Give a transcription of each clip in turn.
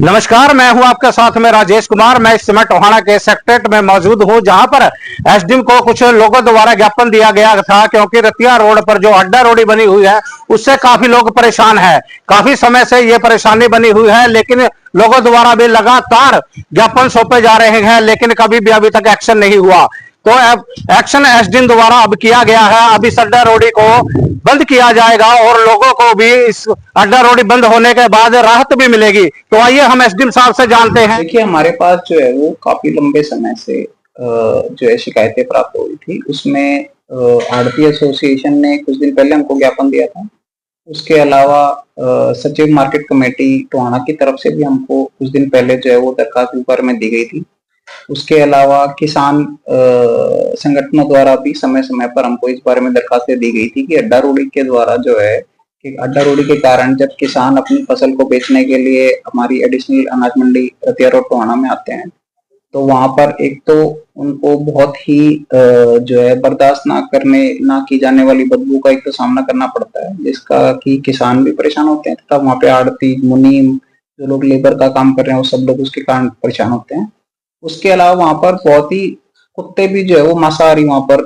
नमस्कार, मैं हूं आपके साथ में राजेश कुमार। मैं इस समय टोहाना के सेक्रेटरीट में मौजूद हूं, जहां पर एसडीएम को कुछ लोगों द्वारा ज्ञापन दिया गया था, क्योंकि रतिया रोड पर जो अड्डा रोडी बनी हुई है उससे काफी लोग परेशान हैं। काफी समय से ये परेशानी बनी हुई है, लेकिन लोगों द्वारा भी लगातार ज्ञापन सौंपे जा रहे हैं, लेकिन कभी भी अभी तक एक्शन नहीं हुआ। तो एक्शन एसडीएम द्वारा अब किया गया है। अब इस अड्डा रोडी को बंद किया जाएगा और लोगों को भी इस अड्डा रोडी बंद होने के बाद राहत भी मिलेगी। तो आइए हम एसडीएम साहब से जानते हैं। देखिए, हमारे पास जो है वो काफी लंबे समय से जो है शिकायतें प्राप्त हो रही थी। उसमें आढ़ती एसोसिएशन ने कुछ दिन पहले हमको ज्ञापन दिया था। उसके अलावा सचिव मार्केट कमेटी टोहाना की तरफ से भी हमको कुछ दिन पहले जो है वो दरखास्त ऊपर में दी गई थी। उसके अलावा किसान संगठनों द्वारा भी समय समय पर हमको इस बारे में दरखास्तें दी गई थी कि अड्डा रोडी के द्वारा जो है कि अड्डा रोडी के कारण जब किसान अपनी फसल को बेचने के लिए हमारी एडिशनल अनाज मंडी रतिया रोड टोहाना में आते हैं, तो वहां पर एक तो उनको बहुत ही जो है बर्दाश्त ना की जाने वाली बदबू का एक तो सामना करना पड़ता है, जिसका कि किसान भी परेशान होते हैं तथा वहां पे आड़ती मुनीम जो लोग लेबर का काम कर रहे हैं वो सब लोग उसके कारण परेशान होते हैं। उसके अलावा वहां पर बहुत ही कुत्ते भी जो है वो मांसाहारी वहां पर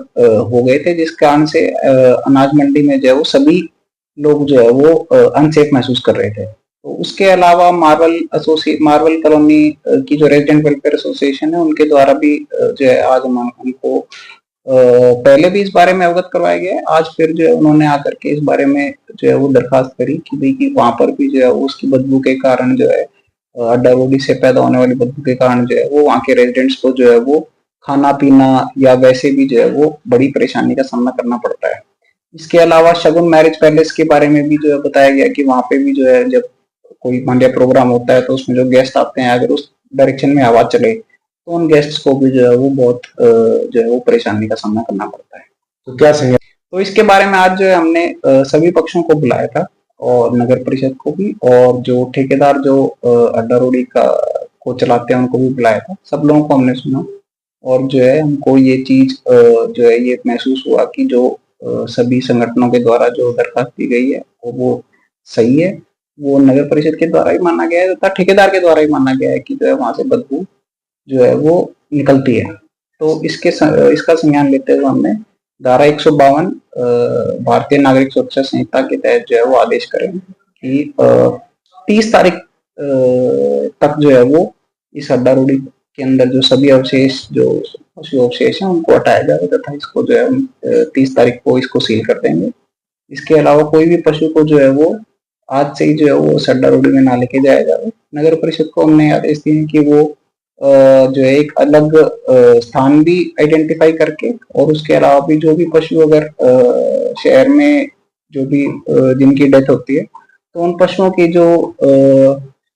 हो गए थे, जिस कारण से अनाज मंडी में जो है वो सभी लोग जो है वो अनसेफ महसूस कर रहे थे। तो उसके अलावा मार्वल कॉलोनी की जो रेजिडेंट वेलफेयर एसोसिएशन है उनके द्वारा भी जो है आज हमको पहले भी इस बारे में अवगत करवाया गया है। आज फिर जो है उन्होंने आकर के इस बारे में जो है वो दरखास्त करी कि भाई कि वहां पर भी जो है उसकी बदबू के कारण जो है अड्डा रोडी से पैदा होने वाली बदबू के कारण जो है वो वहाँ के रेजिडेंट्स को जो है वो खाना पीना या वैसे भी जो है वो बड़ी परेशानी का सामना करना पड़ता है। इसके अलावा शगुन मैरिज पैलेस के बारे में भी जो है बताया गया कि वहां पे भी जो है जब कोई मान लिया प्रोग्राम होता है तो उसमें जो गेस्ट आते हैं अगर उस डायरेक्शन में हवा चले तो उन गेस्ट्स को भी जो है वो बहुत जो है वो परेशानी का सामना करना पड़ता है। तो क्या सही? तो इसके बारे में आज जो है हमने सभी पक्षों को बुलाया था और नगर परिषद को भी, और जो ठेकेदार जो अड्डा रोडी का को चलाते हैं उनको भी बुलाया था। सब लोगों को हमने सुना और जो है हमको ये चीज जो है ये महसूस हुआ कि जो सभी संगठनों के द्वारा जो दरखास्त दी गई है वो सही है। वो नगर परिषद के द्वारा ही माना गया है तथा ठेकेदार के द्वारा ही माना गया है कि जो है वहां से बदबू जो है वो निकलती है। तो इसका संज्ञान लेते हुए हमने धारा 152 भारतीय नागरिक सुरक्षा संहिता के तहत जो है वो आदेश करें कि 30 तारीख तक जो है वो इस अड्डा रोडी के अंदर जो सभी अवशेष जो पशु अवशेष हैं उनको हटाया जाए तथा इसको जो है 30 तारीख को इसको सील कर देंगे। इसके अलावा कोई भी पशु को जो है वो आज से ही जो है वो अड्डा रोडी में ना लेके जाया जाए। नगर परिषद को हमने आदेश दिए कि वो जो है एक अलग स्थान भी आइडेंटिफाई करके और उसके अलावा भी जो भी पशु अगर शहर में जो भी जिनकी डेथ होती है तो उन पशुओं की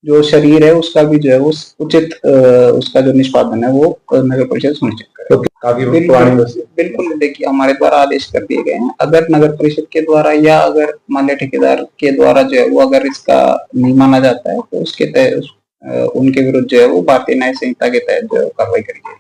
जो शरीर है उसका भी जो है वो उचित उसका जो निष्पादन है वो नगर परिषद सुनिश्चित करे। तो काफी बिल्कुल देखिए, हमारे द्वारा आदेश कर दिए गए हैं। अगर नगर परिषद के द्वारा या अगर मान लिया ठेकेदार के द्वारा जो है वो अगर इसका नहीं माना जाता है तो उसके तहत उनके विरुद्ध जो है वो भारतीय न्याय संहिता के तहत जो है कार्रवाई करी जाएगी।